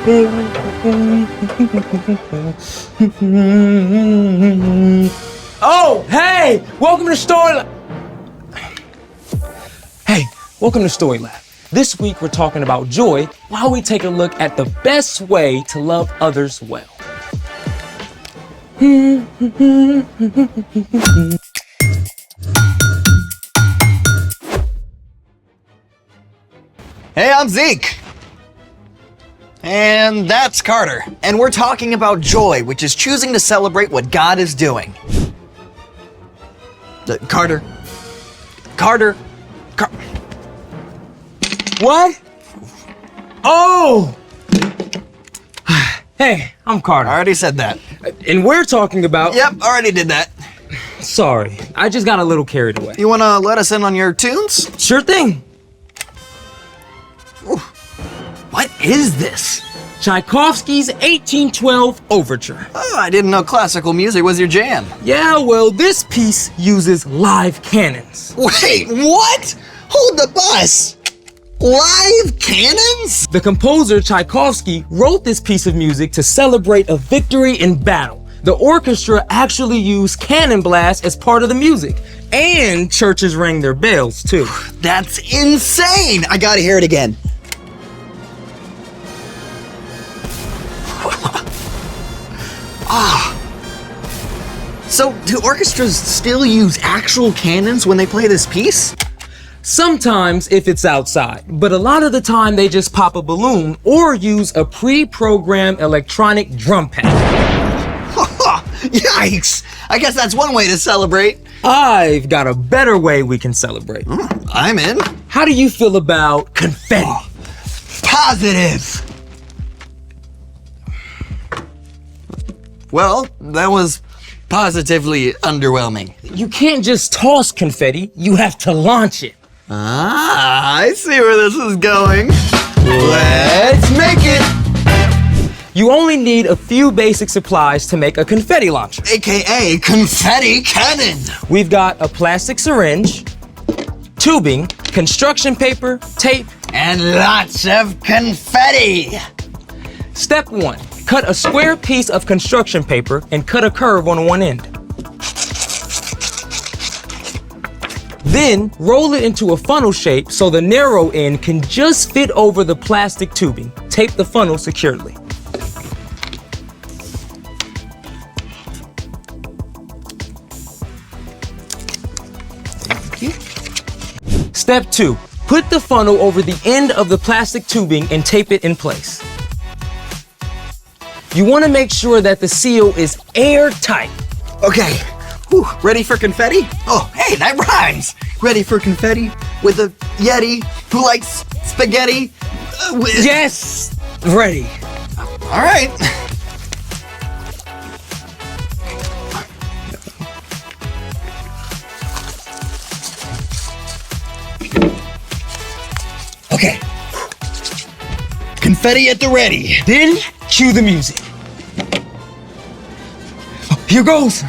Oh, hey! Welcome to Story Lab. Hey, welcome to Story Lab. This week we're talking about joy while we take a look at the best way to love others well. Hey, I'm Zeke. And that's Carter. And we're talking about joy, which is choosing to celebrate what God is doing. Carter. What? Oh! Hey, I'm Carter. I already said that. And we're talking about... Yep, already did that. Sorry, I just got a little carried away. You wanna let us in on your tunes? Sure thing. Ooh. What is this? Tchaikovsky's 1812 Overture. Oh, I didn't know classical music was your jam. Yeah, well, this piece uses live cannons. Wait, what? Hold the bus. Live cannons? The composer Tchaikovsky wrote this piece of music to celebrate a victory in battle. The orchestra actually used cannon blasts as part of the music. And churches rang their bells, too. That's insane! I gotta hear it again. So, do orchestras still use actual cannons when they play this piece? Sometimes if it's outside, but a lot of the time they just pop a balloon or use a pre-programmed electronic drum pad. Yikes! I guess that's one way to celebrate. I've got a better way we can celebrate. I'm in. How do you feel about confetti? Positive! Well, that was positively underwhelming. You can't just toss confetti, you have to launch it. Ah, I see where this is going. Let's make it! You only need a few basic supplies to make a confetti launcher. AKA confetti cannon. We've got a plastic syringe, tubing, construction paper, tape, and lots of confetti. Step 1. Cut a square piece of construction paper and cut a curve on one end. Then roll it into a funnel shape so the narrow end can just fit over the plastic tubing. Tape the funnel securely. Thank you. Step 2. Put the funnel over the end of the plastic tubing and tape it in place. You want to make sure that the seal is airtight. Okay, whew, ready for confetti? Oh, hey, that rhymes. Ready for confetti with a Yeti who likes spaghetti? Yes, ready. All right. Okay. Confetti at the ready. Then cue the music. Here goes.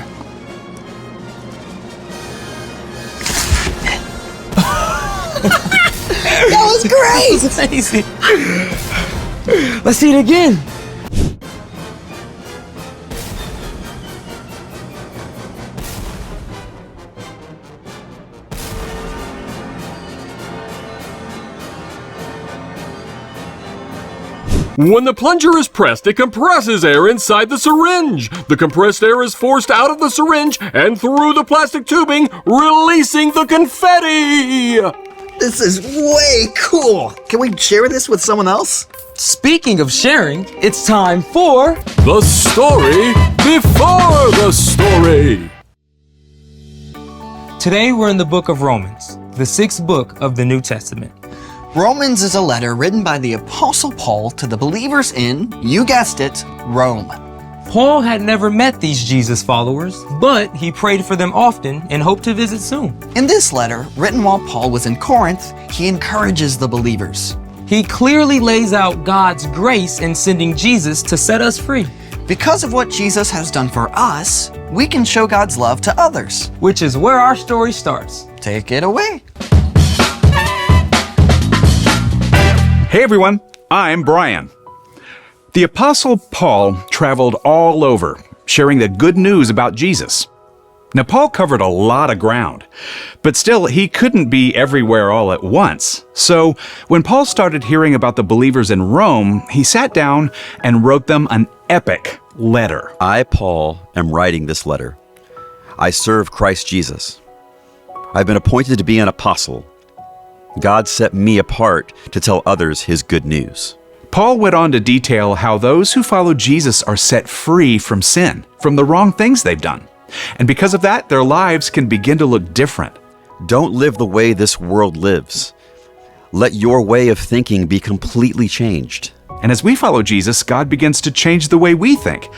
That was great. That was amazing. Let's see it again. When the plunger is pressed, it compresses air inside the syringe. The compressed air is forced out of the syringe and through the plastic tubing, releasing the confetti! This is way cool. Can we share this with someone else? Speaking of sharing, it's time for... The story before the story. Today we're in the book of Romans, the 6th book of the New Testament. Romans is a letter written by the Apostle Paul to the believers in, you guessed it, Rome. Paul had never met these Jesus followers, but he prayed for them often and hoped to visit soon. In this letter, written while Paul was in Corinth, he encourages the believers. He clearly lays out God's grace in sending Jesus to set us free. Because of what Jesus has done for us, we can show God's love to others. Which is where our story starts. Take it away. Hey everyone, I'm Brian. The Apostle Paul traveled all over, sharing the good news about Jesus. Now, Paul covered a lot of ground, but still, he couldn't be everywhere all at once. So, when Paul started hearing about the believers in Rome, he sat down and wrote them an epic letter. I, Paul, am writing this letter. I serve Christ Jesus. I've been appointed to be an apostle. God set me apart to tell others his good news. Paul went on to detail how those who follow Jesus are set free from sin, from the wrong things they've done. And because of that, their lives can begin to look different. Don't live the way this world lives. Let your way of thinking be completely changed. And as we follow Jesus, God begins to change the way we think.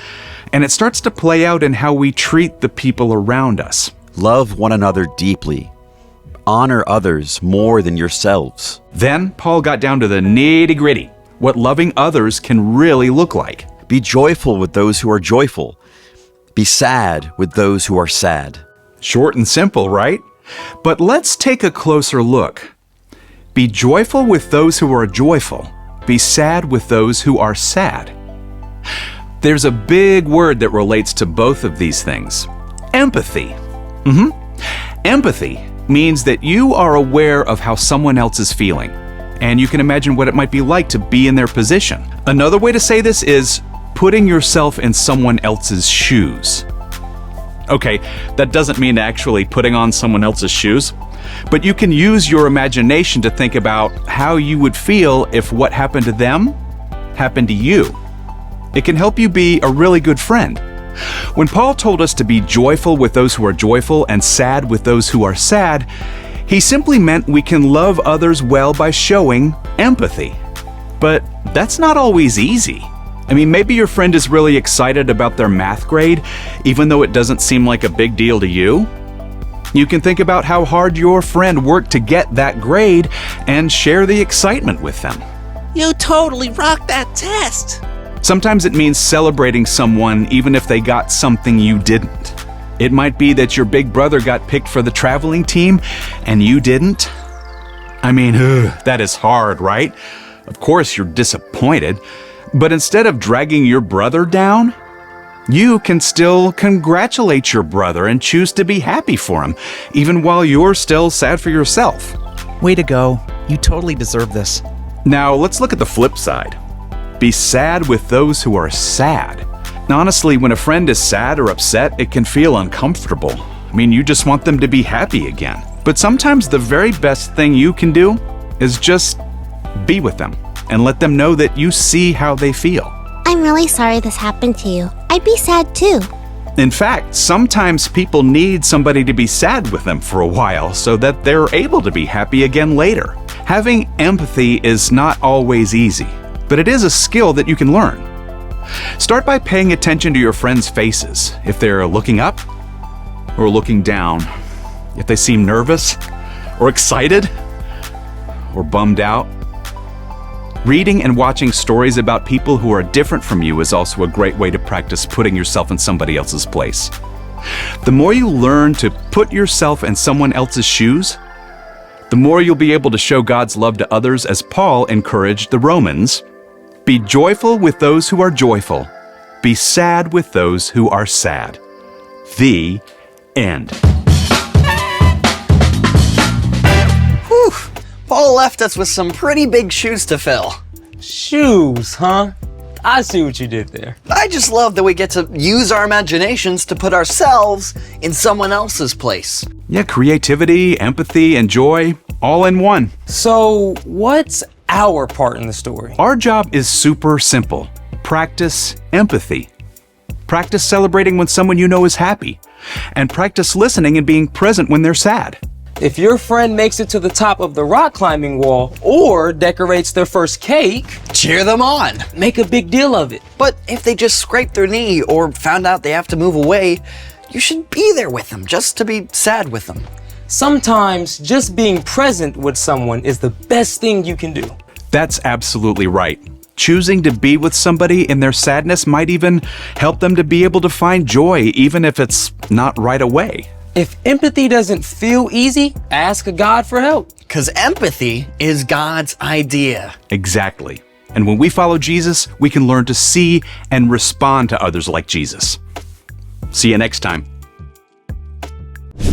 And it starts to play out in how we treat the people around us. Love one another deeply. Honor others more than yourselves. Then Paul got down to the nitty-gritty, what loving others can really look like. Be joyful with those who are joyful. Be sad with those who are sad. Short and simple, right? But let's take a closer look. Be joyful with those who are joyful. Be sad with those who are sad. There's a big word that relates to both of these things. Empathy. Empathy means that you are aware of how someone else is feeling, and you can imagine what it might be like to be in their position. Another way to say this is putting yourself in someone else's shoes. Okay, that doesn't mean actually putting on someone else's shoes, but you can use your imagination to think about how you would feel if what happened to them happened to you. It can help you be a really good friend. When Paul told us to be joyful with those who are joyful and sad with those who are sad, he simply meant we can love others well by showing empathy. But that's not always easy. I mean, maybe your friend is really excited about their math grade, even though it doesn't seem like a big deal to you. You can think about how hard your friend worked to get that grade and share the excitement with them. You totally rocked that test. Sometimes it means celebrating someone even if they got something you didn't. It might be that your big brother got picked for the traveling team and you didn't. I mean, that is hard, right? Of course you're disappointed, but instead of dragging your brother down, you can still congratulate your brother and choose to be happy for him, even while you're still sad for yourself. Way to go. You totally deserve this. Now, let's look at the flip side. Be sad with those who are sad. Now, honestly, when a friend is sad or upset, it can feel uncomfortable. I mean, you just want them to be happy again. But sometimes the very best thing you can do is just be with them and let them know that you see how they feel. I'm really sorry this happened to you. I'd be sad too. In fact, sometimes people need somebody to be sad with them for a while so that they're able to be happy again later. Having empathy is not always easy, but it is a skill that you can learn. Start by paying attention to your friends' faces. If they're looking up or looking down, if they seem nervous or excited or bummed out. Reading and watching stories about people who are different from you is also a great way to practice putting yourself in somebody else's place. The more you learn to put yourself in someone else's shoes, the more you'll be able to show God's love to others, as Paul encouraged the Romans. Be joyful with those who are joyful. Be sad with those who are sad. The end. Whew. Paul left us with some pretty big shoes to fill. Shoes, huh? I see what you did there. I just love that we get to use our imaginations to put ourselves in someone else's place. Yeah, creativity, empathy, and joy, all in one. So, what's our part in the story? Our job is super simple. Practice empathy. Practice celebrating when someone you know is happy. And practice listening and being present when they're sad. If your friend makes it to the top of the rock climbing wall or decorates their first cake, Cheer them on. make a big deal of it. But if they just scraped their knee or found out they have to move away, you should be there with them just to be sad with them. Sometimes just being present with someone is the best thing you can do. That's absolutely right. Choosing to be with somebody in their sadness might even help them to be able to find joy, even if it's not right away. If empathy doesn't feel easy, ask God for help. Because empathy is God's idea. Exactly. And when we follow Jesus, we can learn to see and respond to others like Jesus. See you next time.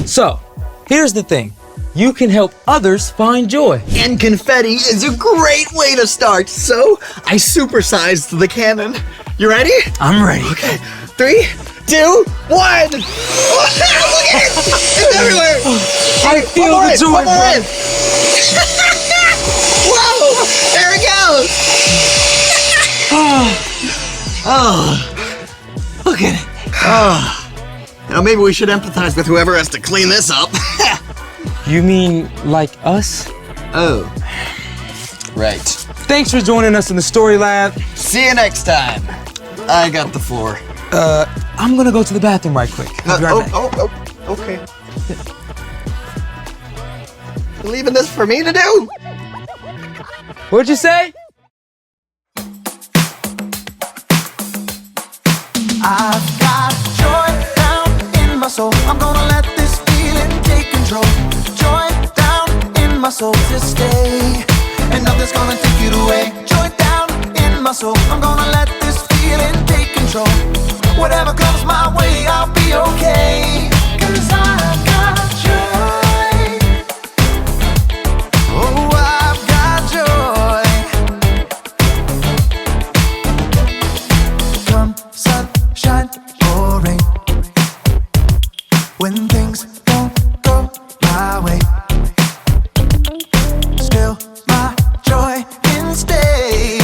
So, here's the thing. You can help others find joy. And confetti is a great way to start, so I supersized the cannon. You ready? I'm ready. Okay, 3, 2, 1. Look at it! It's everywhere! I feel the joy, One more bro. in. Whoa! There it goes! Oh, look at it. Oh. You know, maybe we should empathize with whoever has to clean this up. You mean like us? Oh. Right. Thanks for joining us in the Story Lab. See you next time. I got the floor. I'm gonna go to the bathroom right quick. I'll be right back. Okay. You leaving this for me to do? What'd you say? I've got joy down in my soul. I'm gonna let this feeling take control. Joy down in my soul to stay, and nothing's gonna take it away. Joy down in my soul. I'm gonna let this feeling take control. Whatever comes my way, I'll be okay. 'Cause I've got joy. Oh, I've got joy. Come sunshine or rain, when things don't go my way, still my joy can stay.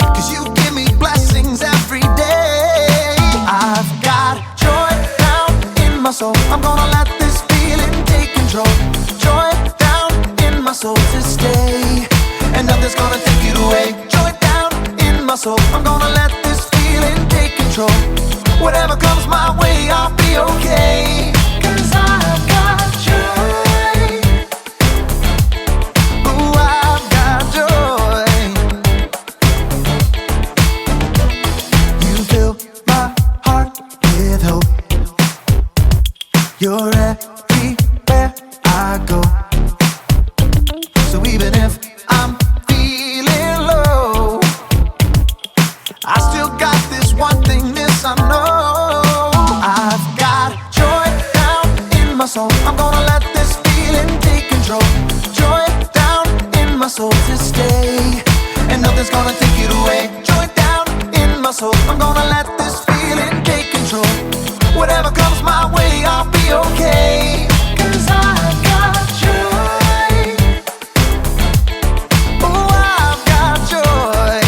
'Cause you give me blessings every day. I've got joy down in my soul. I'm gonna let this feeling take control. Joy down in my soul to stay, and nothing's gonna take it away. Joy down in my soul. I'm gonna let this feeling take control. Whatever comes my way, I'll be okay. 'Cause I've got joy. Oh, I've got joy. You fill my heart with hope. You're everywhere I go. So even if I'm feeling low, I still got this one thing, this I know. I've got joy down in my soul. I'm gonna let this feeling take control. Joy down in my soul to stay, and nothing's gonna take it away. Joy down in my soul. I'm gonna let this feeling take control. Whatever comes my way, I'll be okay. 'Cause I've got joy. Oh, I've got joy.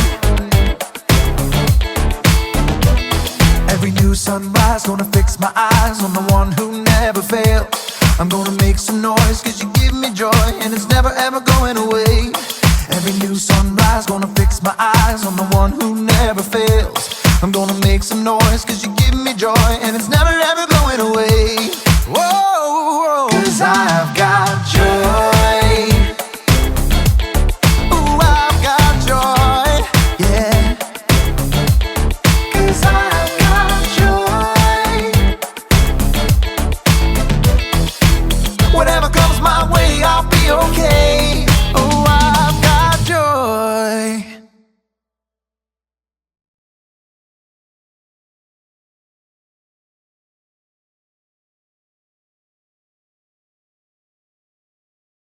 Every new sunrise gonna fix my eyes on the one who never fails. I'm gonna make some noise 'cause you give me joy, and it's never ever going